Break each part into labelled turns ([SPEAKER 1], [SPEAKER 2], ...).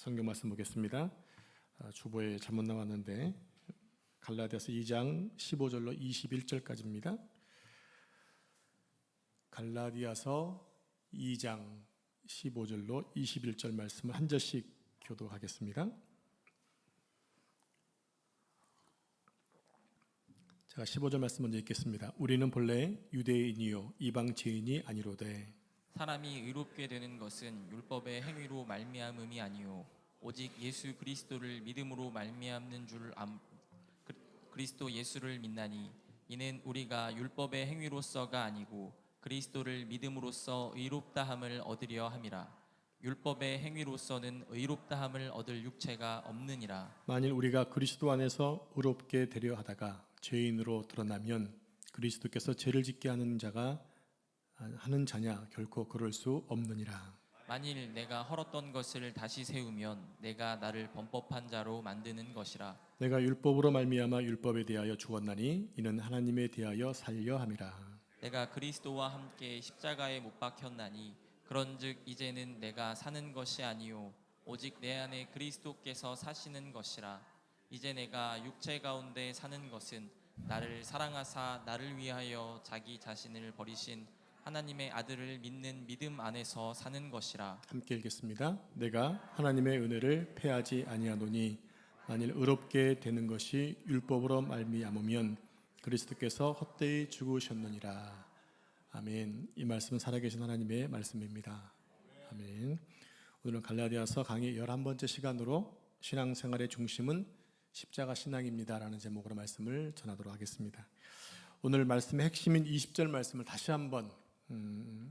[SPEAKER 1] 성경 말씀 보겠습니다. 주보에 잘못 나왔는데 갈라디아서 2장 15절로 21절까지입니다. 갈라디아서 2장 15절로 21절 말씀을 한 절씩 교독하겠습니다. 제가 15절 말씀 먼저 읽겠습니다. 우리는 본래 유대인이요 이방 죄인이 아니로되
[SPEAKER 2] 사람이 의롭게 되는 것은 율법의 행위로 말미암음이 아니요 오직 예수 그리스도를 믿음으로 말미암는 줄 그리스도 예수를 믿나니 이는 우리가 율법의 행위로서가 아니고 그리스도를 믿음으로써 의롭다함을 얻으려 함이라. 율법의 행위로서는 의롭다함을 얻을 육체가 없느니라.
[SPEAKER 1] 만일 우리가 그리스도 안에서 의롭게 되려 하다가 죄인으로 드러나면 그리스도께서 죄를 짓게 하는 자냐 결코 그럴 수 없느니라.
[SPEAKER 2] 만일 내가 헐었던 것을 다시 세우면 내가 나를 범법한 자로 만드는 것이라.
[SPEAKER 1] 내가 율법으로 말미암아 율법에 대하여 죽었나니 이는 하나님에 대하여 살려 함이라.
[SPEAKER 2] 내가 그리스도와 함께 십자가에 못 박혔나니 그런즉 이제는 내가 사는 것이 아니요 오직 내 안에 그리스도께서 사시는 것이라. 이제 내가 육체 가운데 사는 것은 나를 사랑하사 나를 위하여 자기 자신을 버리신 하나님의 아들을 믿는 믿음 안에서 사는 것이라.
[SPEAKER 1] 함께 읽겠습니다. 내가 하나님의 은혜를 패하지 아니하노니 만일 의롭게 되는 것이 율법으로 말미암으면 그리스도께서 헛되이 죽으셨느니라. 아멘. 이 말씀은 살아계신 하나님의 말씀입니다. 아멘. 오늘은 갈라디아서 강의 11번째 시간으로 신앙생활의 중심은 십자가 신앙입니다 라는 제목으로 말씀을 전하도록 하겠습니다. 오늘 말씀의 핵심인 20절 말씀을 다시 한번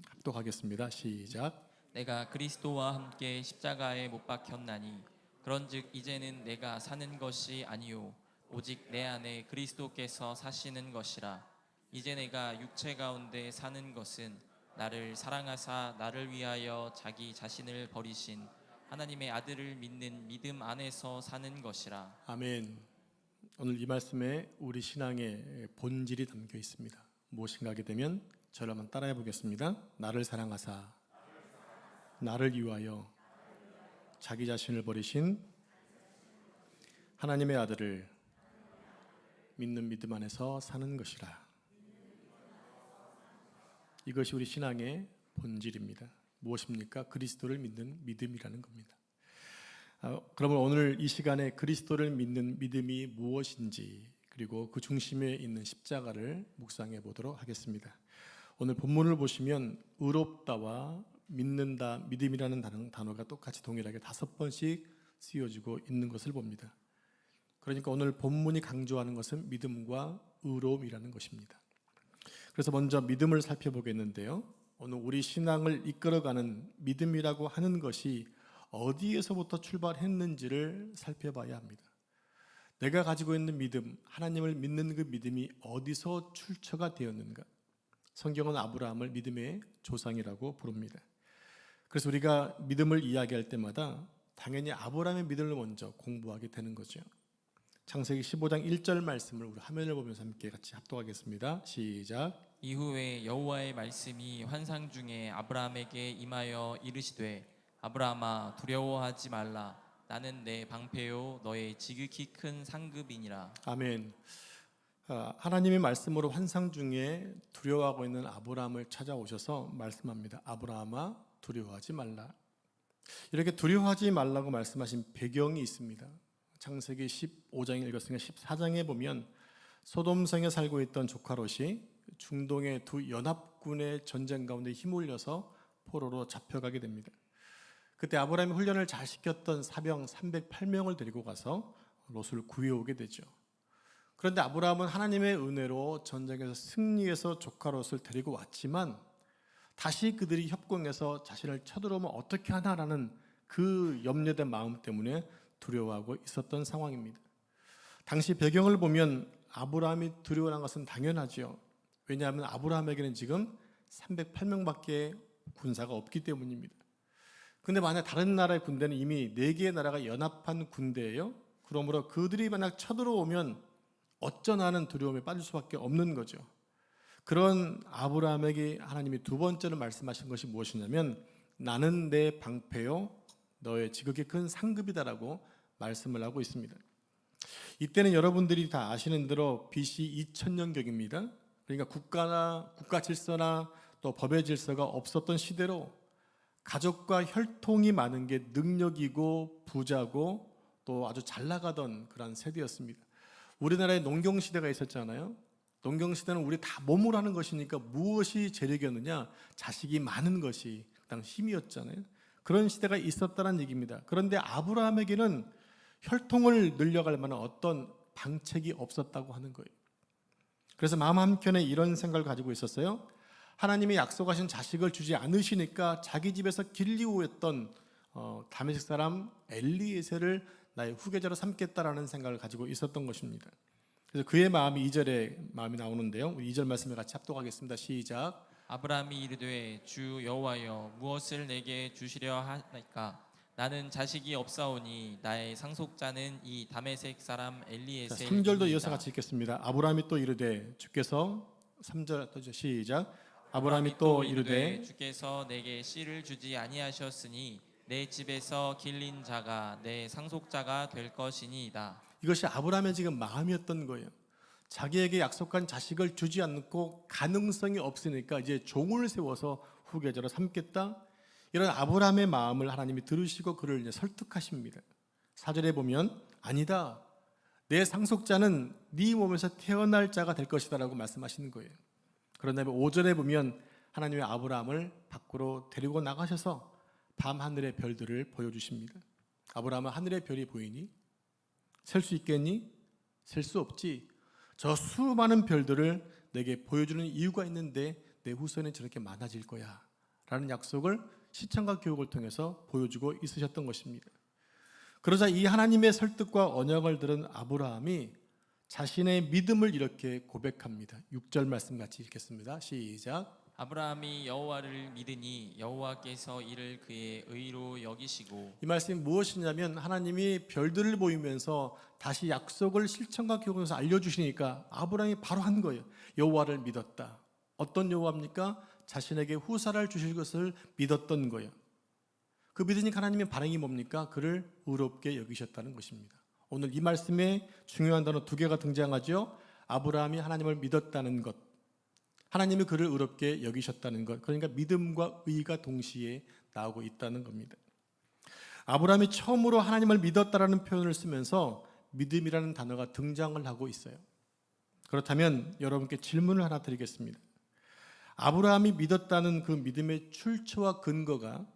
[SPEAKER 1] 합독하겠습니다. 시작.
[SPEAKER 2] 내가 그리스도와 함께 십자가에 못 박혔나니 그런즉 이제는 내가 사는 것이 아니요 오직 내 안에 그리스도께서 사시는 것이라. 이제 내가 육체 가운데 사는 것은 나를 사랑하사 나를 위하여 자기 자신을 버리신 하나님의 아들을 믿는 믿음 안에서 사는 것이라.
[SPEAKER 1] 아멘. 오늘 이 말씀에 우리 신앙의 본질이 담겨 있습니다. 무엇인가 하게 되면 저를 한번 따라해 보겠습니다. 나를 사랑하사 나를 위하여 자기 자신을 버리신 하나님의 아들을 믿는 믿음 안에서 사는 것이라. 이것이 우리 신앙의 본질입니다. 무엇입니까? 그리스도를 믿는 믿음이라는 겁니다. 그러면 오늘 이 시간에 그리스도를 믿는 믿음이 무엇인지 그리고 그 중심에 있는 십자가를 묵상해 보도록 하겠습니다. 오늘 본문을 보시면 의롭다와 믿는다, 믿음이라는 단어가 똑같이 동일하게 5번씩 쓰여지고 있는 것을 봅니다. 그러니까 오늘 본문이 강조하는 것은 믿음과 의로움이라는 것입니다. 그래서 먼저 믿음을 살펴보겠는데요. 오늘 우리 신앙을 이끌어가는 믿음이라고 하는 것이 어디에서부터 출발했는지를 살펴봐야 합니다. 내가 가지고 있는 믿음, 하나님을 믿는 그 믿음이 어디서 출처가 되었는가? 성경은 아브라함을 믿음의 조상이라고 부릅니다. 그래서 우리가 믿음을 이야기할 때마다 당연히 아브라함의 믿음을 먼저 공부하게 되는 거죠. 창세기 15장 1절 말씀을 우리 화면을 보면서 함께 같이 합독하겠습니다. 시작.
[SPEAKER 2] 이후에 여호와의 말씀이 환상 중에 아브라함에게 임하여 이르시되 아브라함아 두려워하지 말라. 나는 내 방패요 너의 지극히 큰 상급이니라.
[SPEAKER 1] 아멘. 하나님의 말씀으로 환상 중에 두려워하고 있는 아브라함을 찾아오셔서 말씀합니다. 아브라함아 두려워하지 말라. 이렇게 두려워하지 말라고 말씀하신 배경이 있습니다. 창세기 15장에 읽었으니까 14장에 보면 소돔성에 살고 있던 조카 롯이 중동의 두 연합군의 전쟁 가운데 힘올려서 포로로 잡혀가게 됩니다. 그때 아브라함이 훈련을 잘 시켰던 사병 308명을 데리고 가서 롯을 구해오게 되죠. 그런데 아브라함은 하나님의 은혜로 전쟁에서 승리해서 조카 롯을 데리고 왔지만 다시 그들이 협공해서 자신을 쳐들어오면 어떻게 하나라는 그 염려된 마음 때문에 두려워하고 있었던 상황입니다. 당시 배경을 보면 아브라함이 두려워한 것은 당연하죠. 왜냐하면 아브라함에게는 지금 308명밖에 군사가 없기 때문입니다. 근데 만약 다른 나라의 군대는 이미 4개의 나라가 연합한 군대예요. 그러므로 그들이 만약 쳐들어오면 어쩌나는 두려움에 빠질 수밖에 없는 거죠. 그런 아브라함에게 하나님이 두 번째로 말씀하신 것이 무엇이냐면 나는 내 방패요 너의 지극히 큰 상급이다라고 말씀을 하고 있습니다. 이때는 여러분들이 다 아시는 대로 BC 2000년경입니다. 그러니까 국가 질서나 또 법의 질서가 없었던 시대로 가족과 혈통이 많은 게 능력이고 부자고 또 아주 잘 나가던 그런 세대였습니다. 우리나라에 농경시대가 있었잖아요. 농경시대는 우리 다 몸으로 하는 것이니까 무엇이 재력이었느냐? 자식이 많은 것이 그 당시 힘이었잖아요. 그런 시대가 있었다는 얘기입니다. 그런데 아브라함에게는 혈통을 늘려갈 만한 어떤 방책이 없었다고 하는 거예요. 그래서 마음 한켠에 이런 생각을 가지고 있었어요. 하나님이 약속하신 자식을 주지 않으시니까 자기 집에서 길리고 했던 다메섹 사람 엘리에셀을 나의 후계자로 삼겠다라는 생각을 가지고 있었던 것입니다. 그래서 그의 마음이 2절에 마음이 나오는데요. 우리 2절 말씀을 같이 합독하겠습니다. 시작.
[SPEAKER 2] 아브라함이 이르되 주 여호와여 무엇을 내게 주시려 하나이까? 나는 자식이 없사오니 나의 상속자는 이 다메섹 사람 엘리에셀.
[SPEAKER 1] 3절도 이어서 같이 읽겠습니다. 아브라함이 또 이르되 주께서 3절 또 시작. 아브라함이 또 이르되
[SPEAKER 2] 주께서 내게 씨를 주지 아니하셨으니 내 집에서 길린 자가 내 상속자가 될 것이니이다.
[SPEAKER 1] 이것이 아브라함의 지금 마음이었던 거예요. 자기에게 약속한 자식을 주지 않고 가능성이 없으니까 이제 종을 세워서 후계자로 삼겠다. 이런 아브라함의 마음을 하나님이 들으시고 그를 이제 설득하십니다. 4절에 보면 아니다. 내 상속자는 네 몸에서 태어날 자가 될 것이다라고 말씀하시는 거예요. 그런 다음에 5절에 보면 하나님의 아브라함을 밖으로 데리고 나가셔서 밤 하늘의 별들을 보여주십니다. 아브라함은 하늘의 별이 보이니? 셀 수 있겠니? 셀 수 없지. 저 수많은 별들을 내게 보여주는 이유가 있는데 내 후손이 저렇게 많아질 거야 라는 약속을 시청과 교육을 통해서 보여주고 있으셨던 것입니다. 그러자 이 하나님의 설득과 언약을 들은 아브라함이 자신의 믿음을 이렇게 고백합니다. 6절 말씀 같이 읽겠습니다. 시작.
[SPEAKER 2] 아브라함이 여호와를 믿으니 여호와께서 이를 그의 의로 여기시고.
[SPEAKER 1] 이 말씀이 무엇이냐면 하나님이 별들을 보이면서 다시 약속을 실천과 교훈에서 알려주시니까 아브라함이 바로 한 거예요. 여호와를 믿었다. 어떤 여호와입니까? 자신에게 후사를 주실 것을 믿었던 거예요. 그 믿으니까 하나님의 반응이 뭡니까? 그를 의롭게 여기셨다는 것입니다. 오늘 이 말씀에 중요한 단어 2개가 등장하죠. 아브라함이 하나님을 믿었다는 것, 하나님이 그를 의롭게 여기셨다는 것. 그러니까 믿음과 의가 동시에 나오고 있다는 겁니다. 아브라함이 처음으로 하나님을 믿었다라는 표현을 쓰면서 믿음이라는 단어가 등장을 하고 있어요. 그렇다면 여러분께 질문을 하나 드리겠습니다. 아브라함이 믿었다는 그 믿음의 출처와 근거가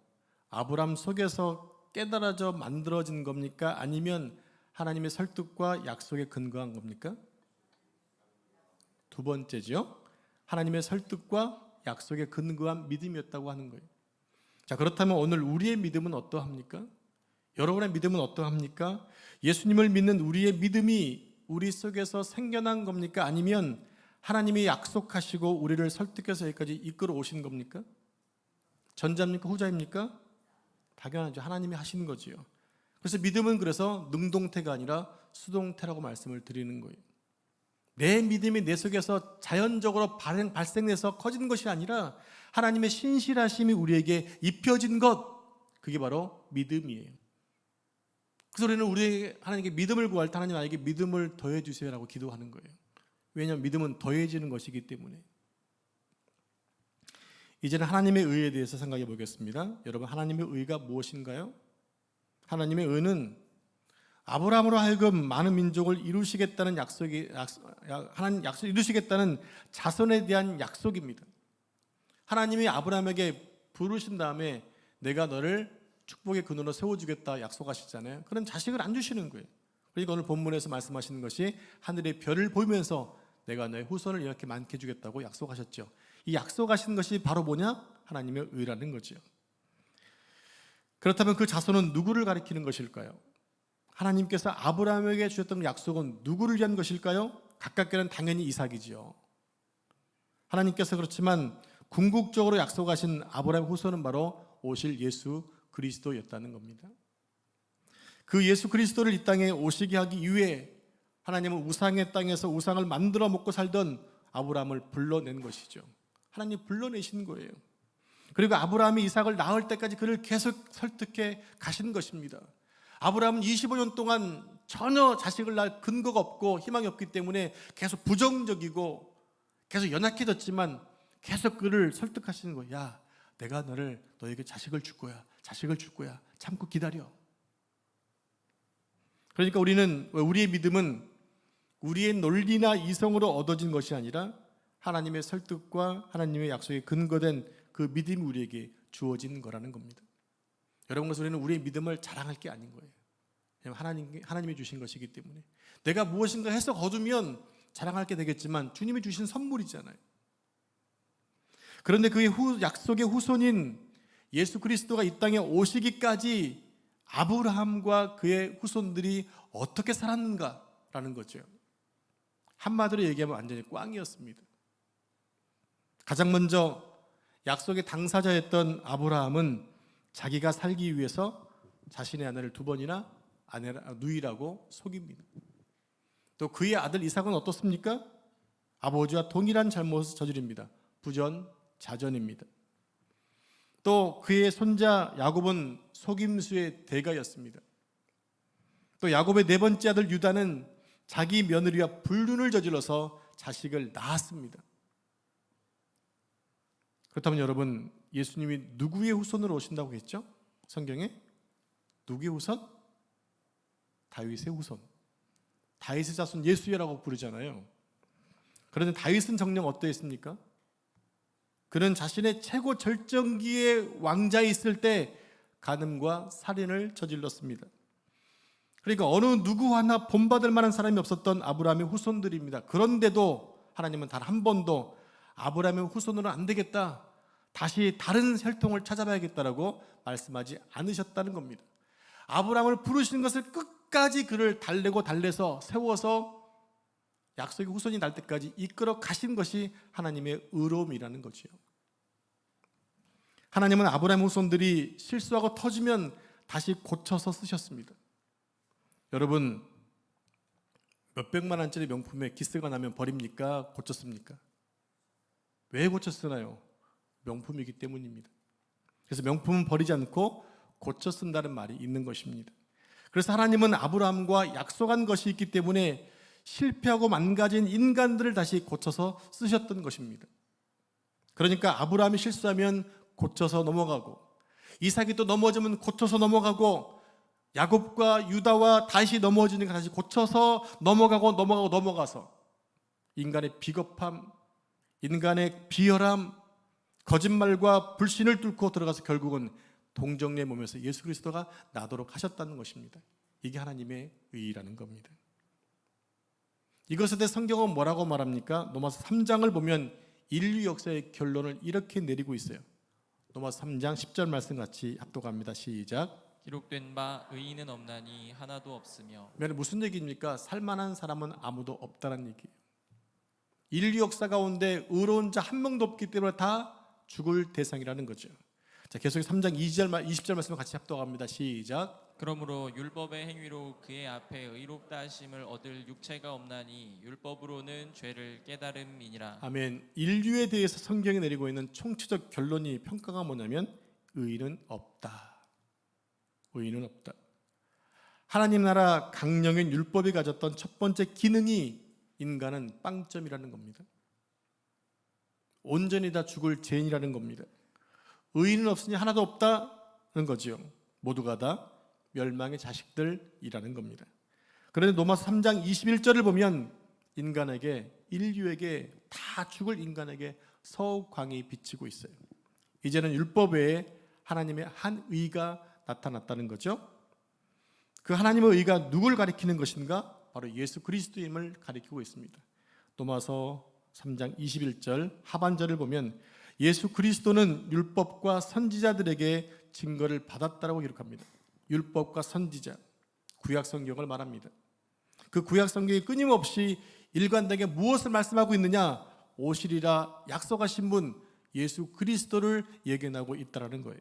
[SPEAKER 1] 아브라함 속에서 깨달아져 만들어진 겁니까? 아니면 하나님의 설득과 약속에 근거한 겁니까? 두 번째죠. 하나님의 설득과 약속에 근거한 믿음이었다고 하는 거예요. 자, 그렇다면 오늘 우리의 믿음은 어떠합니까? 여러분의 믿음은 어떠합니까? 예수님을 믿는 우리의 믿음이 우리 속에서 생겨난 겁니까? 아니면 하나님이 약속하시고 우리를 설득해서 여기까지 이끌어 오신 겁니까? 전자입니까? 후자입니까? 당연하죠. 하나님이 하시는 거지요. 그래서 믿음은 그래서 능동태가 아니라 수동태라고 말씀을 드리는 거예요. 내 믿음이 내 속에서 자연적으로 발생해서 커지는 것이 아니라 하나님의 신실하심이 우리에게 입혀진 것, 그게 바로 믿음이에요. 그래서 우리는 우리에게 하나님께 믿음을 구할 때 하나님 나에게 믿음을 더해 주세요라고 기도하는 거예요. 왜냐하면 믿음은 더해지는 것이기 때문에. 이제는 하나님의 의에 대해서 생각해 보겠습니다. 여러분, 하나님의 의가 무엇인가요? 하나님의 의는 아브라함으로 하여금 많은 민족을 이루시겠다는 하나님 약속 이루시겠다는 자손에 대한 약속입니다. 하나님이 아브라함에게 부르신 다음에 내가 너를 축복의 근원으로 세워주겠다 약속하시잖아요. 그런 자식을 안 주시는 거예요. 그러니까 오늘 본문에서 말씀하시는 것이 하늘의 별을 보면서 내가 너의 후손을 이렇게 많게 주겠다고 약속하셨죠. 이 약속하신 것이 바로 뭐냐? 하나님의 의라는 거죠. 그렇다면 그 자손은 누구를 가리키는 것일까요? 하나님께서 아브라함에게 주셨던 약속은 누구를 위한 것일까요? 가깝게는 당연히 이삭이지요. 하나님께서 그렇지만 궁극적으로 약속하신 아브라함의 후손은 바로 오실 예수 그리스도였다는 겁니다. 그 예수 그리스도를 이 땅에 오시게 하기 위해 하나님은 우상의 땅에서 우상을 만들어 먹고 살던 아브라함을 불러낸 것이죠. 하나님 불러내신 거예요. 그리고 아브라함이 이삭을 낳을 때까지 그를 계속 설득해 가신 것입니다. 아브라함은 25년 동안 전혀 자식을 낳을 근거가 없고 희망이 없기 때문에 계속 부정적이고 계속 연약해졌지만 계속 그를 설득하시는 거예요. 야, 내가 너에게 자식을 줄 거야. 자식을 줄 거야. 참고 기다려. 그러니까 우리의 믿음은 우리의 논리나 이성으로 얻어진 것이 아니라 하나님의 설득과 하나님의 약속에 근거된 그 믿음이 우리에게 주어진 거라는 겁니다. 여러분, 그래서 우리는 우리의 믿음을 자랑할 게 아닌 거예요. 하나님이 주신 것이기 때문에 내가 무엇인가 해서 거두면 자랑할 게 되겠지만 주님이 주신 선물이잖아요. 그런데 그의 약속의 후손인 예수 그리스도가 이 땅에 오시기까지 아브라함과 그의 후손들이 어떻게 살았는가라는 거죠. 한마디로 얘기하면 완전히 꽝이었습니다. 가장 먼저 약속의 당사자였던 아브라함은 자기가 살기 위해서 자신의 아내를 2번이나 누이라고 속입니다. 또 그의 아들 이삭은 어떻습니까? 아버지와 동일한 잘못을 저지릅니다. 부전자전입니다. 또 그의 손자 야곱은 속임수의 대가였습니다. 또 야곱의 4번째 아들 유다는 자기 며느리와 불륜을 저질러서 자식을 낳았습니다. 그렇다면 여러분, 예수님이 누구의 후손으로 오신다고 했죠? 성경에? 누구의 후손? 다윗의 후손. 다윗의 자손 예수야라고 부르잖아요. 그런데 다윗은 정녕 어떠했습니까? 그는 자신의 최고 절정기의 왕자에 있을 때 간음과 살인을 저질렀습니다. 그러니까 어느 누구 하나 본받을 만한 사람이 없었던 아브라함의 후손들입니다. 그런데도 하나님은 단 한 번도 아브라함의 후손으로는 안 되겠다, 다시 다른 혈통을 찾아봐야겠다라고 말씀하지 않으셨다는 겁니다. 아브라함을 부르시는 것을 끝까지 그를 달래서 세워서 약속의 후손이 날 때까지 이끌어 가신 것이 하나님의 의로움이라는 거지요. 하나님은 아브라함 후손들이 실수하고 터지면 다시 고쳐서 쓰셨습니다. 여러분, 몇백만 원짜리 명품에 기스가 나면 버립니까? 고쳤습니까? 왜 고쳐 쓰나요? 명품이기 때문입니다. 그래서 명품은 버리지 않고 고쳐 쓴다는 말이 있는 것입니다. 그래서 하나님은 아브라함과 약속한 것이 있기 때문에 실패하고 망가진 인간들을 다시 고쳐서 쓰셨던 것입니다. 그러니까 아브라함이 실수하면 고쳐서 넘어가고, 이삭이 또 넘어지면 고쳐서 넘어가고, 야곱과 유다와 다시 넘어지니까 다시 고쳐서 넘어가서 인간의 비겁함, 인간의 비열함, 거짓말과 불신을 뚫고 들어가서 결국은 동정녀의 몸에서 예수 그리스도가 나도록 하셨다는 것입니다. 이게 하나님의 의의라는 겁니다. 이것에 대해 성경은 뭐라고 말합니까? 로마서 3장을 보면 인류 역사의 결론을 이렇게 내리고 있어요. 로마서 3장 10절 말씀 같이 합독합니다. 시작.
[SPEAKER 2] 기록된 바 의인은 없나니 하나도 없으며.
[SPEAKER 1] 무슨 얘기입니까? 살만한 사람은 아무도 없다는 얘기예요. 인류 역사 가운데 의로운 자 한 명도 없기 때문에 다 죽을 대상이라는 거죠. 자, 계속해서 3장 20절 말씀을 같이 합독합니다. 시작.
[SPEAKER 2] 그러므로 율법의 행위로 그의 앞에 의롭다 하심을 얻을 육체가 없나니 율법으로는 죄를 깨달음이니라.
[SPEAKER 1] 아멘. 인류에 대해서 성경이 내리고 있는 총체적 결론이, 평가가 뭐냐면 의인은 없다. 의인은 없다. 하나님 나라 강령인 율법이 가졌던 첫 번째 기능이 인간은 빵점이라는 겁니다. 온전히 다 죽을 죄인이라는 겁니다. 의인은 없으니 하나도 없다는 거지요. 모두가 다 멸망의 자식들이라는 겁니다. 그런데 로마서 3장 21절을 보면 인류에게 다 죽을 인간에게 서광이 비치고 있어요. 이제는 율법 외에 하나님의 한 의가 나타났다는 거죠. 그 하나님의 의가 누굴 가리키는 것인가? 바로 예수 그리스도임을 가리키고 있습니다. 로마서 3장 21절 하반절을 보면 예수 그리스도는 율법과 선지자들에게 증거를 받았다라고 기록합니다. 율법과 선지자, 구약 성경을 말합니다. 그 구약 성경이 끊임없이 일관되게 무엇을 말씀하고 있느냐? 오시리라 약속하신 분 예수 그리스도를 예견하고 있다라는 거예요.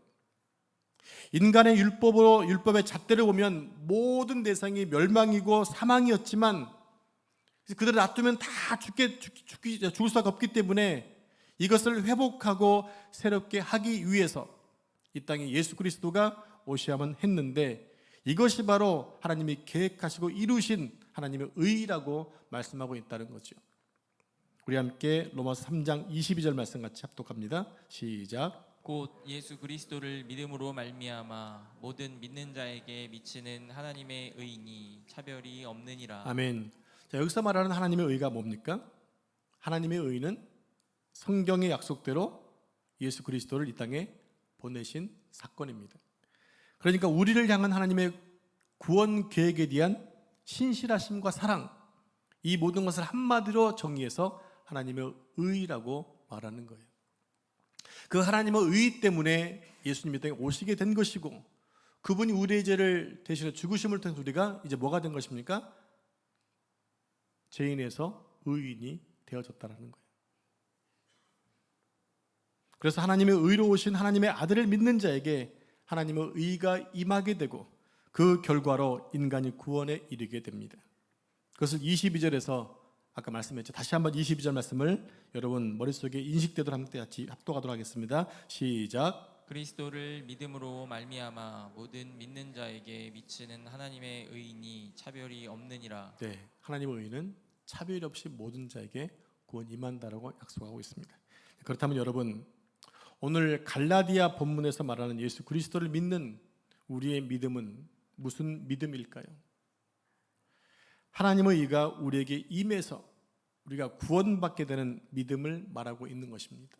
[SPEAKER 1] 인간의 율법의 잣대를 보면 모든 대상이 멸망이고 사망이었지만 그들을 놔두면 다 죽을 수가 없기 때문에 이것을 회복하고 새롭게 하기 위해서 이 땅에 예수 그리스도가 오셔야만 했는데, 이것이 바로 하나님이 계획하시고 이루신 하나님의 의라고 말씀하고 있다는 거죠. 우리 함께 로마서 3장 22절 말씀 같이 합독합니다. 시작.
[SPEAKER 2] 곧 예수 그리스도를 믿음으로 말미암아 모든 믿는 자에게 미치는 하나님의 의니 차별이 없느니라.
[SPEAKER 1] 아멘. 자, 여기서 말하는 하나님의 의가 뭡니까? 하나님의 의는 성경의 약속대로 예수 그리스도를 이 땅에 보내신 사건입니다. 그러니까 우리를 향한 하나님의 구원 계획에 대한 신실하심과 사랑, 이 모든 것을 한마디로 정의해서 하나님의 의라고 말하는 거예요. 그 하나님의 의 때문에 예수님이 땅에 오시게 된 것이고, 그분이 우리의 죄를 대신해 죽으심을 통해 우리가 이제 뭐가 된 것입니까? 죄인에서 의인이 되어졌다는 거예요. 그래서 하나님의 의로우신 하나님의 아들을 믿는 자에게 하나님의 의가 임하게 되고, 그 결과로 인간이 구원에 이르게 됩니다. 그것을 22절에서 아까 말씀했죠. 다시 한번 22절 말씀을 여러분 머릿속에 인식되도록 함께 같이 합독하도록 하겠습니다. 시작.
[SPEAKER 2] 그리스도를 믿음으로 말미암아 모든 믿는 자에게 미치는 하나님의 의니 차별이 없느니라.
[SPEAKER 1] 네, 하나님의 의는 차별 없이 모든 자에게 구원 임한다라고 약속하고 있습니다. 그렇다면 여러분, 오늘 갈라디아 본문에서 말하는 예수 그리스도를 믿는 우리의 믿음은 무슨 믿음일까요? 하나님의 의가 우리에게 임해서 우리가 구원받게 되는 믿음을 말하고 있는 것입니다.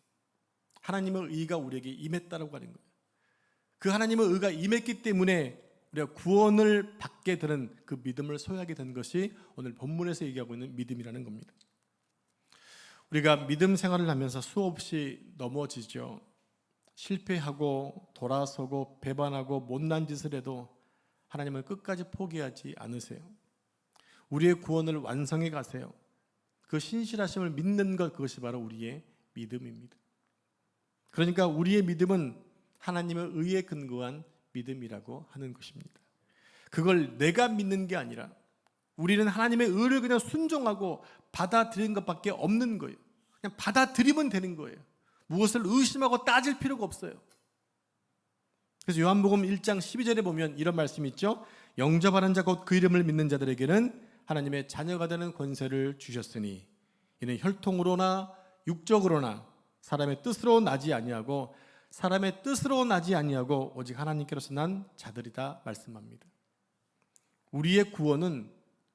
[SPEAKER 1] 하나님의 의가 우리에게 임했다라고 하는 거예요. 그 하나님의 의가 임했기 때문에 우리가 구원을 받게 되는 그 믿음을 소유하게 된 것이 오늘 본문에서 얘기하고 있는 믿음이라는 겁니다. 우리가 믿음 생활을 하면서 수없이 넘어지죠. 실패하고 돌아서고 배반하고 못난 짓을 해도 하나님을 끝까지 포기하지 않으세요. 우리의 구원을 완성해 가세요. 그 신실하심을 믿는 것, 그것이 바로 우리의 믿음입니다. 그러니까 우리의 믿음은 하나님의 의에 근거한 믿음이라고 하는 것입니다. 그걸 내가 믿는 게 아니라 우리는 하나님의 의를 그냥 순종하고 받아들이는 것밖에 없는 거예요. 그냥 받아들이면 되는 거예요. 무엇을 의심하고 따질 필요가 없어요. 그래서 요한복음 1장 12절에 보면 이런 말씀이 있죠. 영접하는 자 곧 그 이름을 믿는 자들에게는 하나님의 자녀가 되는 권세를 주셨으니 이는 혈통으로나 육적으로나 사람의 뜻으로 나지 아니하고 사람의 뜻으로 나지 아니하고 오직 하나님께로서 난 자들이다 말씀합니다. 우리의 구원은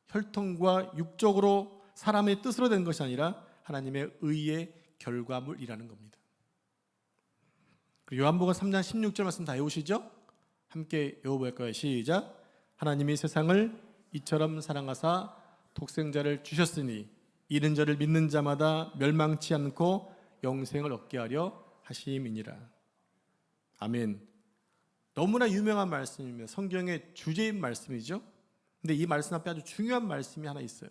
[SPEAKER 1] 혈통과 육적으로 사람의 뜻으로 된 것이 아니라 하나님의 의의 결과물이라는 겁니다. 요한복음 3장 16절 말씀 다 외우시죠? 함께 외워볼까요? 시작. 하나님이 세상을 이처럼 사랑하사 독생자를 주셨으니 이는 저를 믿는 자마다 멸망치 않고 영생을 얻게 하려 하심이니라. 아멘. 너무나 유명한 말씀이며 성경의 주제인 말씀이죠. 근데 이 말씀 앞에 아주 중요한 말씀이 하나 있어요.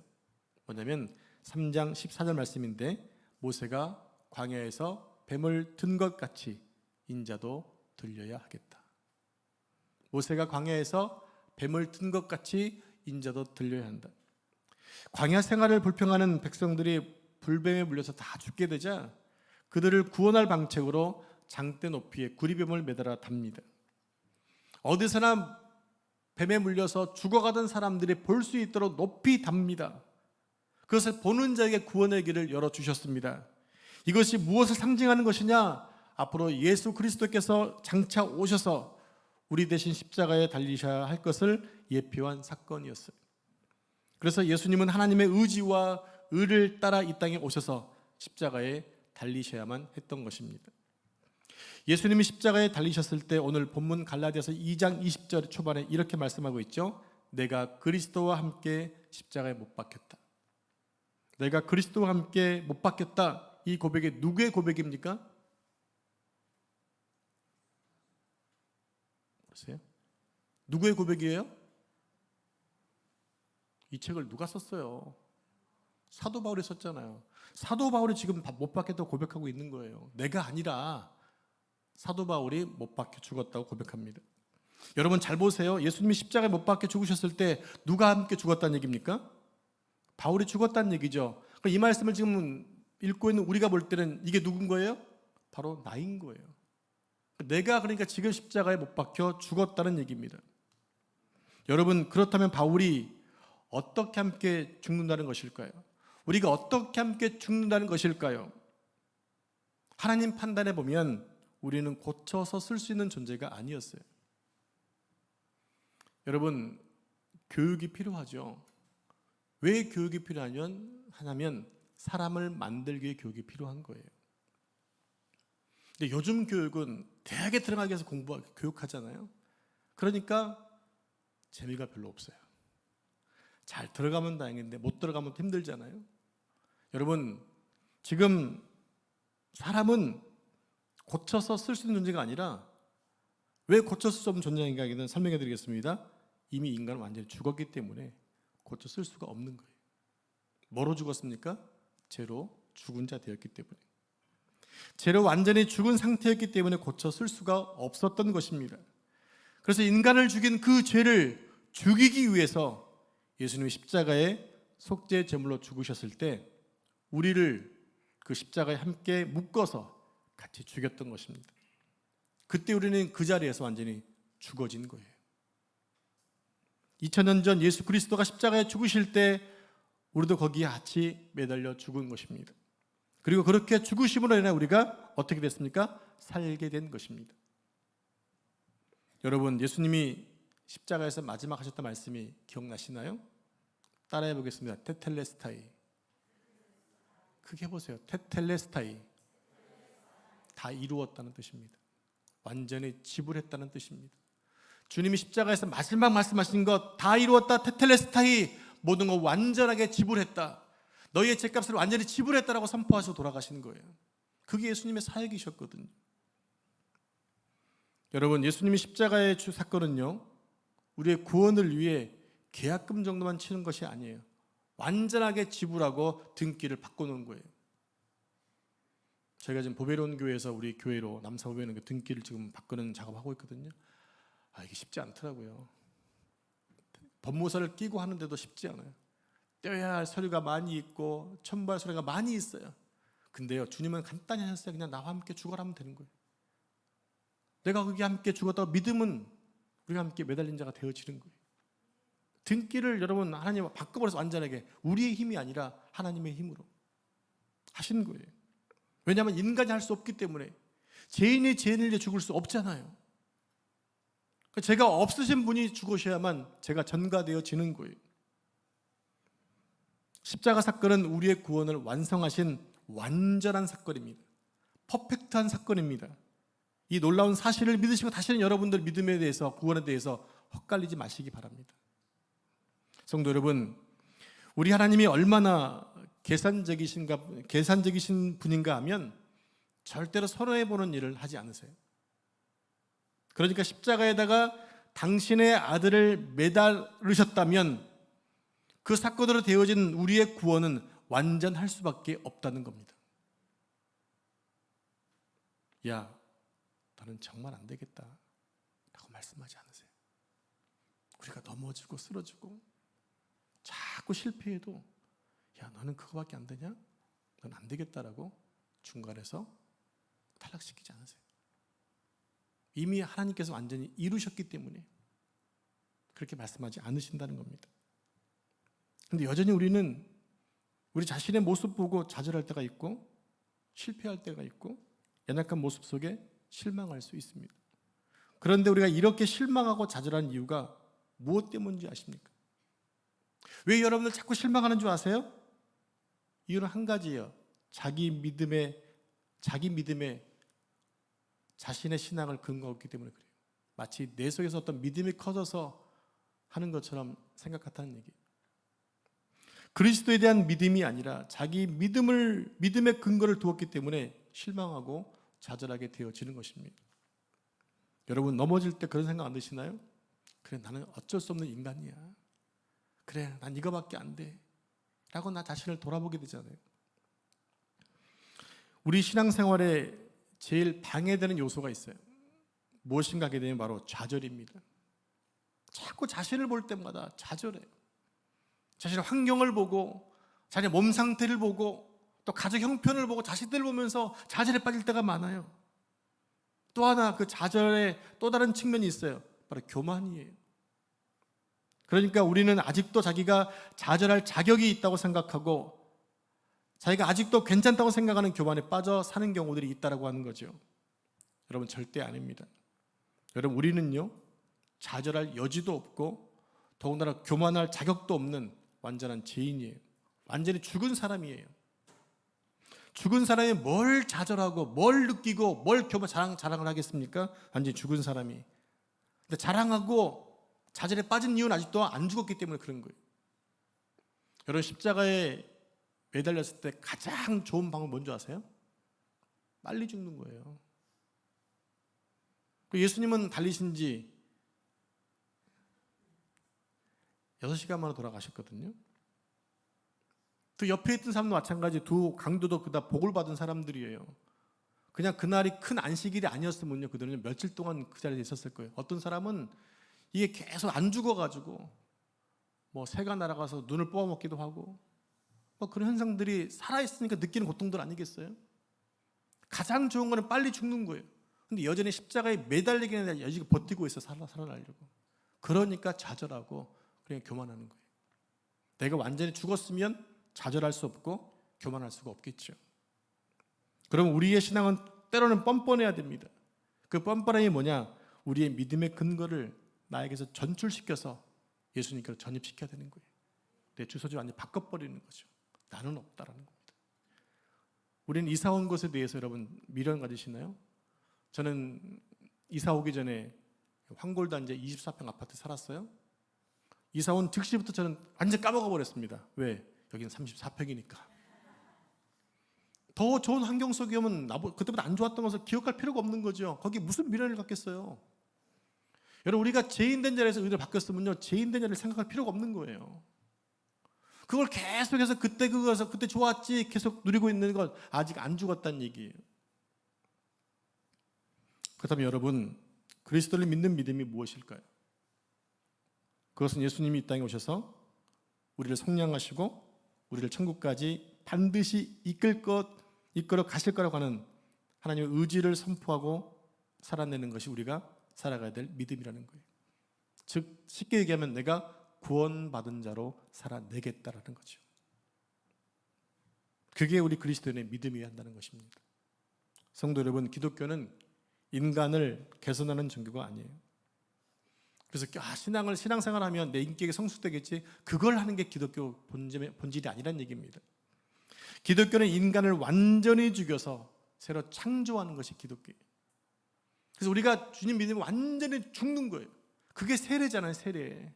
[SPEAKER 1] 뭐냐면 3장 14절 말씀인데, 모세가 광야에서 뱀을 든 것 같이 인자도 들려야 하겠다. 모세가 광야에서 뱀을 든 것 같이 인자도 들려야 한다. 광야 생활을 불평하는 백성들이 불뱀에 물려서 다 죽게 되자 그들을 구원할 방책으로 장대 높이에 구리뱀을 매달아 답니다. 어디서나 뱀에 물려서 죽어가던 사람들이 볼 수 있도록 높이 답니다. 그것을 보는 자에게 구원의 길을 열어주셨습니다. 이것이 무엇을 상징하는 것이냐? 앞으로 예수 그리스도께서 장차 오셔서 우리 대신 십자가에 달리셔야 할 것을 예표한 사건이었어요. 그래서 예수님은 하나님의 의지와 의를 따라 이 땅에 오셔서 십자가에 달리셔야만 했던 것입니다. 예수님이 십자가에 달리셨을 때 오늘 본문 갈라디아서 2장 20절 초반에 이렇게 말씀하고 있죠. 내가 그리스도와 함께 십자가에 못 박혔다. 내가 그리스도와 함께 못 박혔다. 이 고백이 누구의 고백입니까? 보세요. 누구의 고백이에요? 이 책을 누가 썼어요? 사도 바울이 썼잖아요. 사도 바울이 지금 못 박혔다고 고백하고 있는 거예요. 내가 아니라 사도 바울이 못 박혀 죽었다고 고백합니다. 여러분 잘 보세요. 예수님이 십자가에 못 박혀 죽으셨을 때 누가 함께 죽었다는 얘기입니까? 바울이 죽었다는 얘기죠. 이 말씀을 지금 읽고 있는 우리가 볼 때는 이게 누군 거예요? 바로 나인 거예요. 내가 그러니까 지금 십자가에 못 박혀 죽었다는 얘기입니다. 여러분, 그렇다면 바울이 어떻게 함께 죽는다는 것일까요? 우리가 어떻게 함께 죽는다는 것일까요? 하나님 판단해 보면 우리는 고쳐서 쓸 수 있는 존재가 아니었어요. 여러분, 교육이 필요하죠. 왜 교육이 필요하냐면 사람을 만들기 위해 교육이 필요한 거예요. 근데 요즘 교육은 대학에 들어가기 위해서 교육하잖아요. 그러니까 재미가 별로 없어요. 잘 들어가면 다행인데 못 들어가면 힘들잖아요. 여러분, 지금 사람은 고쳐서 쓸 수 있는 존재가 아니라 왜 고쳐 쓸 수 없는 존재인가는 설명해 드리겠습니다. 이미 인간은 완전히 죽었기 때문에 고쳐 쓸 수가 없는 거예요. 뭐로 죽었습니까? 죄로 죽은 자 되었기 때문에. 죄로 완전히 죽은 상태였기 때문에 고쳐 쓸 수가 없었던 것입니다. 그래서 인간을 죽인 그 죄를 죽이기 위해서 예수님이 십자가에 속죄 제물로 죽으셨을 때 우리를 그 십자가에 함께 묶어서 같이 죽였던 것입니다. 그때 우리는 그 자리에서 완전히 죽어진 거예요. 2000년 전 예수 그리스도가 십자가에 죽으실 때 우리도 거기에 같이 매달려 죽은 것입니다. 그리고 그렇게 죽으심으로 인해 우리가 어떻게 됐습니까? 살게 된 것입니다. 여러분, 예수님이 십자가에서 마지막 하셨던 말씀이 기억나시나요? 따라해 보겠습니다. 테텔레스타이. 크게 해보세요. 테텔레스타이. 다 이루었다는 뜻입니다. 완전히 지불했다는 뜻입니다. 주님이 십자가에서 마지막 말씀하신 것 다 이루었다. 테텔레스타이. 모든 것 완전하게 지불했다. 너희의 죄값을 완전히 지불했다라고 선포하시고 돌아가시는 거예요. 그게 예수님의 사역이셨거든요. 여러분, 예수님이 십자가의 사건은요, 우리의 구원을 위해 계약금 정도만 치는 것이 아니에요. 완전하게 지불하고 등기를 바꿔놓은 거예요. 저희가 지금 보배로운 교회에서 우리 교회로 남사보배는 그 등기를 지금 바꾸는 작업하고 있거든요. 이게 쉽지 않더라고요. 법무사를 끼고 하는데도 쉽지 않아요. 떼어야 할 서류가 많이 있고 첨부할 서류가 많이 있어요. 근데요, 주님은 간단히 하셨어요. 그냥 나와 함께 죽어라 하면 되는 거예요. 내가 거기 함께 죽었다고 믿으면 우리가 함께 매달린 자가 되어지는 거예요. 등기를 여러분 하나님 바꿔버려서 완전하게 우리의 힘이 아니라 하나님의 힘으로 하신 거예요. 왜냐하면 인간이 할 수 없기 때문에. 죄인이 죄인을 위해 죽을 수 없잖아요. 죄가 없으신 분이 죽으셔야만 죄가 전가되어지는 거예요. 십자가 사건은 우리의 구원을 완성하신 완전한 사건입니다. 퍼펙트한 사건입니다. 이 놀라운 사실을 믿으시고 다시는 여러분들 믿음에 대해서, 구원에 대해서 헛갈리지 마시기 바랍니다. 성도 여러분, 우리 하나님이 얼마나 계산적이신 분인가 하면 절대로 손해보는 일을 하지 않으세요. 그러니까 십자가에다가 당신의 아들을 매달으셨다면 그 사건으로 되어진 우리의 구원은 완전할 수밖에 없다는 겁니다. 야, 너는 정말 안 되겠다 라고 말씀하지 않으세요. 우리가 넘어지고 쓰러지고 자꾸 실패해도 야, 너는 그거밖에 안 되냐? 넌 안 되겠다라고 중간에서 탈락시키지 않으세요. 이미 하나님께서 완전히 이루셨기 때문에 그렇게 말씀하지 않으신다는 겁니다. 그런데 여전히 우리는 우리 자신의 모습 보고 좌절할 때가 있고 실패할 때가 있고 연약한 모습 속에 실망할 수 있습니다. 그런데 우리가 이렇게 실망하고 좌절하는 이유가 무엇 때문인지 아십니까? 왜 여러분들 자꾸 실망하는 줄 아세요? 이유는 한 가지예요. 자기 믿음에 자신의 신앙을 근거하기 때문에 그래요. 마치 내 속에서 어떤 믿음이 커져서 하는 것처럼 생각한다는 얘기예요. 그리스도에 대한 믿음이 아니라 자기 믿음의 근거를 두었기 때문에 실망하고 좌절하게 되어지는 것입니다. 여러분, 넘어질 때 그런 생각 안 드시나요? 그래, 나는 어쩔 수 없는 인간이야. 그래, 난 이거밖에 안 돼 라고 나 자신을 돌아보게 되잖아요. 우리 신앙생활에 제일 방해되는 요소가 있어요. 무엇인가 하게 되면 바로 좌절입니다. 자꾸 자신을 볼 때마다 좌절해요. 자신의 환경을 보고 자신의 몸 상태를 보고 또 가족 형편을 보고 자식들을 보면서 좌절에 빠질 때가 많아요. 또 하나 그 좌절의 또 다른 측면이 있어요. 바로 교만이에요. 그러니까 우리는 아직도 자기가 좌절할 자격이 있다고 생각하고 자기가 아직도 괜찮다고 생각하는 교만에 빠져 사는 경우들이 있다고 하는 거죠. 여러분 절대 아닙니다. 여러분 우리는요 좌절할 여지도 없고 더군다나 교만할 자격도 없는 완전한 죄인이에요. 완전히 죽은 사람이에요. 죽은 사람이 뭘 좌절하고 뭘 느끼고 뭘 자랑을 하겠습니까? 완전히 죽은 사람이. 근데 자랑하고 좌절에 빠진 이유는 아직도 안 죽었기 때문에 그런 거예요. 여러분 십자가에 매달렸을 때 가장 좋은 방법 뭔지 아세요? 빨리 죽는 거예요. 예수님은 달리신 지 6시간 만에 돌아가셨거든요. 또 옆에 있던 사람도 마찬가지, 두 강도도 그다 복을 받은 사람들이에요. 그냥 그날이 큰 안식일이 아니었으면요 그들은 며칠 동안 그 자리에 있었을 거예요. 어떤 사람은 이게 계속 안 죽어가지고 뭐 새가 날아가서 눈을 뽑아먹기도 하고 뭐 그런 현상들이 살아있으니까 느끼는 고통들 아니겠어요? 가장 좋은 거는 빨리 죽는 거예요. 근데 여전히 십자가에 매달리기는 아니라 여지가 버티고 있어 살아나려고. 그러니까 좌절하고 그냥 교만하는 거예요. 내가 완전히 죽었으면 좌절할 수 없고 교만할 수가 없겠죠. 그럼 우리의 신앙은 때로는 뻔뻔해야 됩니다. 그 뻔뻔함이 뭐냐? 우리의 믿음의 근거를 나에게서 전출시켜서 예수님께로 전입시켜야 되는 거예요. 내 주소지 완전히 바꿔버리는 거죠. 나는 없다라는 겁니다. 우리는 이사 온 것에 대해서 여러분 미련 가지시나요? 저는 이사 오기 전에 황골단지 24평 아파트 살았어요. 이사 온 즉시부터 저는 완전 까먹어 버렸습니다. 왜? 여기는 34평이니까. 더 좋은 환경 속에 오면 그때보다 안 좋았던 것을 기억할 필요가 없는 거죠. 거기 무슨 미련을 갖겠어요. 여러분 우리가 죄인된 자리에서 의를 바뀌었으면요 죄인된 자리를 생각할 필요가 없는 거예요. 그걸 계속해서 그때 좋았지 계속 누리고 있는 건 아직 안 죽었다는 얘기예요. 그렇다면 여러분 그리스도를 믿는 믿음이 무엇일까요? 그것은 예수님이 이 땅에 오셔서 우리를 속량하시고 우리를 천국까지 반드시 이끌어 가실 거라고 하는 하나님의 의지를 선포하고 살아내는 것이 우리가 살아가야 될 믿음이라는 거예요. 즉 쉽게 얘기하면 내가 구원받은 자로 살아내겠다라는 거죠. 그게 우리 그리스도인의 믿음이어야 한다는 것입니다. 성도 여러분, 기독교는 인간을 개선하는 종교가 아니에요. 그래서 신앙생활하면 내 인격이 성숙되겠지, 그걸 하는 게 기독교 본질이 아니란 얘기입니다. 기독교는 인간을 완전히 죽여서 새로 창조하는 것이 기독교예요. 그래서 우리가 주님 믿으면 완전히 죽는 거예요. 그게 세례잖아요. 세례.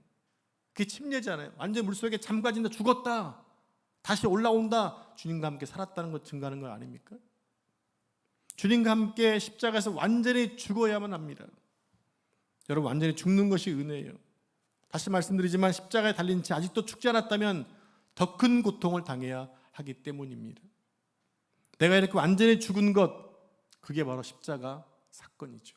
[SPEAKER 1] 그게 침례잖아요. 완전히 물속에 잠가진다, 죽었다, 다시 올라온다, 주님과 함께 살았다는 것 증거하는 거 아닙니까? 주님과 함께 십자가에서 완전히 죽어야만 합니다. 여러분 완전히 죽는 것이 은혜예요. 다시 말씀드리지만 십자가에 달린 채 아직도 죽지 않았다면 더 큰 고통을 당해야 하기 때문입니다. 내가 이렇게 완전히 죽은 것, 그게 바로 십자가 사건이죠.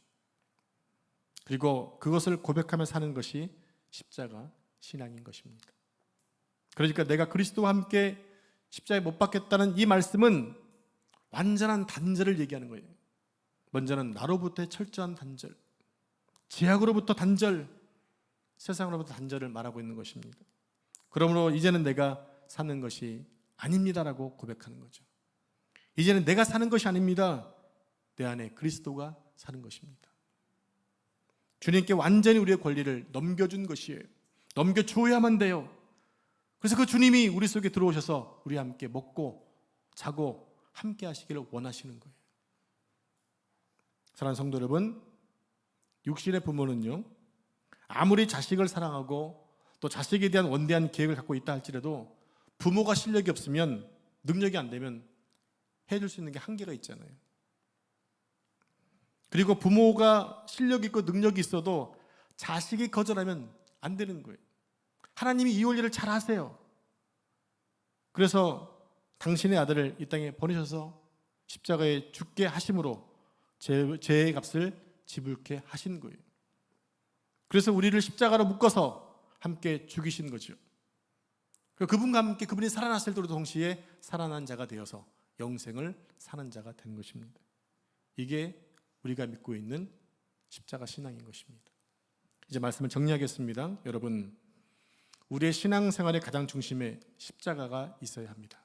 [SPEAKER 1] 그리고 그것을 고백하며 사는 것이 십자가 신앙인 것입니다. 그러니까 내가 그리스도와 함께 십자가에 못 박혔다는 이 말씀은 완전한 단절을 얘기하는 거예요. 먼저는 나로부터의 철저한 단절, 죄악으로부터 단절, 세상으로부터 단절을 말하고 있는 것입니다. 그러므로 이제는 내가 사는 것이 아닙니다라고 고백하는 거죠. 이제는 내가 사는 것이 아닙니다. 내 안에 그리스도가 사는 것입니다. 주님께 완전히 우리의 권리를 넘겨준 것이에요. 넘겨줘야만 돼요. 그래서 그 주님이 우리 속에 들어오셔서 우리와 함께 먹고 자고 함께 하시기를 원하시는 거예요. 사랑하는 성도 여러분, 육신의 부모는요, 아무리 자식을 사랑하고 또 자식에 대한 원대한 계획을 갖고 있다 할지라도 부모가 실력이 없으면, 능력이 안 되면 해줄 수 있는 게 한계가 있잖아요. 그리고 부모가 실력이 있고 능력이 있어도 자식이 거절하면 안 되는 거예요. 하나님이 이 원리를 잘 아세요. 그래서 당신의 아들을 이 땅에 보내셔서 십자가에 죽게 하심으로 죄의 값을 지불케 하신 거예요. 그래서 우리를 십자가로 묶어서 함께 죽이신 거죠. 그분과 함께 그분이 살아났을 때도 동시에 살아난 자가 되어서 영생을 사는 자가 된 것입니다. 이게 우리가 믿고 있는 십자가 신앙인 것입니다. 이제 말씀을 정리하겠습니다. 여러분, 우리의 신앙생활의 가장 중심에 십자가가 있어야 합니다.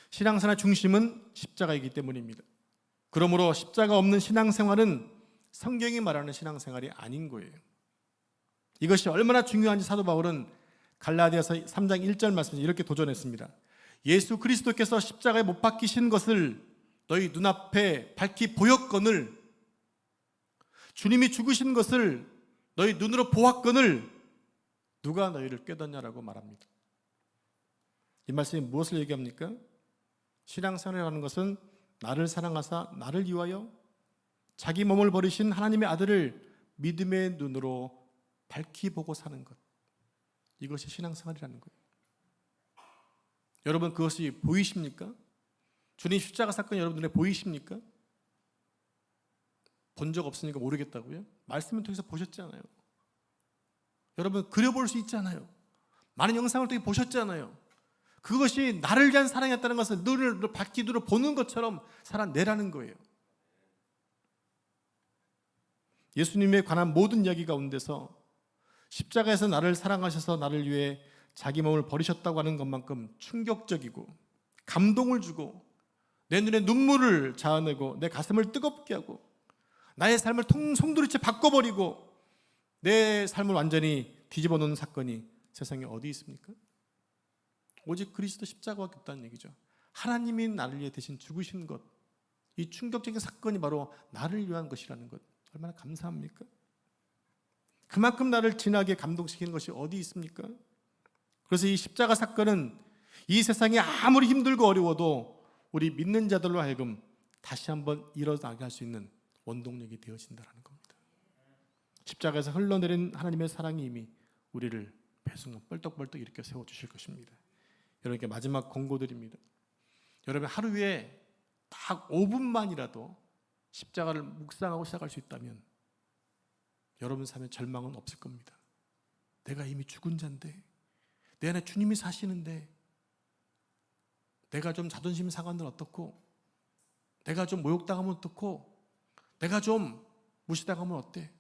[SPEAKER 1] 신앙생활의 중심은 십자가이기 때문입니다. 그러므로 십자가 없는 신앙생활은 성경이 말하는 신앙생활이 아닌 거예요. 이것이 얼마나 중요한지 사도 바울은 갈라디아서 3장 1절 말씀에서 이렇게 도전했습니다. 예수 그리스도께서 십자가에 못 박히신 것을 너희 눈앞에 밝히 보였거늘, 주님이 죽으신 것을 너희 눈으로 보았거늘 누가 너희를 꾀뒀냐라고 말합니다. 이 말씀이 무엇을 얘기합니까? 신앙생활이라는 것은 나를 사랑하사 나를 위하여 자기 몸을 버리신 하나님의 아들을 믿음의 눈으로 밝히 보고 사는 것, 이것이 신앙생활이라는 거예요. 여러분, 그것이 보이십니까? 주님 십자가 사건이 여러분 눈에 보이십니까? 본 적 없으니까 모르겠다고요? 말씀을 통해서 보셨잖아요. 여러분, 그려볼 수 있잖아요. 많은 영상을 통해 보셨잖아요. 그것이 나를 위한 사랑이었다는 것을 눈을 밝히 눈으로 보는 것처럼 살아내라는 거예요. 예수님에 관한 모든 이야기 가운데서 십자가에서 나를 사랑하셔서 나를 위해 자기 몸을 버리셨다고 하는 것만큼 충격적이고 감동을 주고 내 눈에 눈물을 자아내고 내 가슴을 뜨겁게 하고 나의 삶을 송두리째 바꿔버리고 내 삶을 완전히 뒤집어 놓는 사건이 세상에 어디 있습니까? 오직 그리스도 십자가밖에 없다는 얘기죠. 하나님이 나를 위해 대신 죽으신 것, 이 충격적인 사건이 바로 나를 위한 것이라는 것, 얼마나 감사합니까? 그만큼 나를 진하게 감동시키는 것이 어디 있습니까? 그래서 이 십자가 사건은 이 세상이 아무리 힘들고 어려워도 우리 믿는 자들로 하여금 다시 한번 일어나게 할 수 있는 원동력이 되어진다는 겁니다. 십자가에서 흘러내린 하나님의 사랑이 이미 우리를 배순간 뻘떡뻘떡 일으켜 세워주실 것입니다. 여러분께 마지막 권고드립니다. 여러분, 하루에 딱 5분만이라도 십자가를 묵상하고 시작할 수 있다면 여러분 삶에 절망은 없을 겁니다. 내가 이미 죽은 자인데, 내 안에 주님이 사시는데, 내가 좀 자존심 상하면 어떻고, 내가 좀 모욕당하면 어떻고, 내가 좀 무시당하면 어때?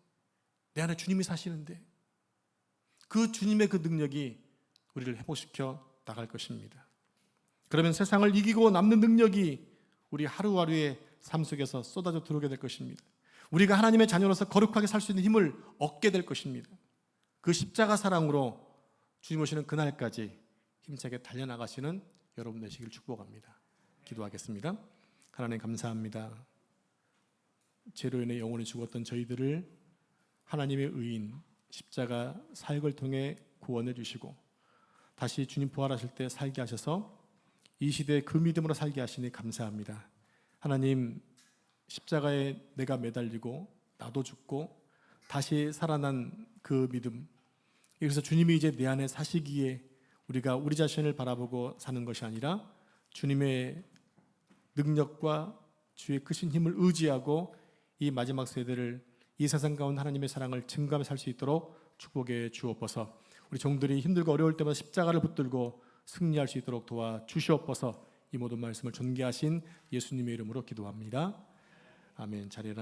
[SPEAKER 1] 내 안에 주님이 사시는데, 그 주님의 그 능력이 우리를 회복시켜 나갈 것입니다. 그러면 세상을 이기고 남는 능력이 우리 하루하루의 삶 속에서 쏟아져 들어오게 될 것입니다. 우리가 하나님의 자녀로서 거룩하게 살 수 있는 힘을 얻게 될 것입니다. 그 십자가 사랑으로 주님 오시는 그날까지 힘차게 달려나가시는 여러분 되시길 축복합니다. 기도하겠습니다. 하나님, 감사합니다. 죄로 인해 영원히 죽었던 저희들을 하나님의 의인 십자가 사역을 통해 구원해 주시고 다시 주님 부활하실 때 살게 하셔서 이 시대에 그 믿음으로 살게 하시니 감사합니다. 하나님, 십자가에 내가 매달리고 나도 죽고 다시 살아난 그 믿음, 그래서 주님이 이제 내 안에 사시기에 우리가 우리 자신을 바라보고 사는 것이 아니라 주님의 능력과 주의 크신 힘을 의지하고 이 마지막 세대를 이 세상 가운데 하나님의 사랑을 증거하며 살 수 있도록 축복해 주옵소서. 우리 종들이 힘들고 어려울 때마다 십자가를 붙들고 승리할 수 있도록 도와주시옵소서. 이 모든 말씀을 존귀하신 예수님의 이름으로 기도합니다. 아멘. 잘 일어나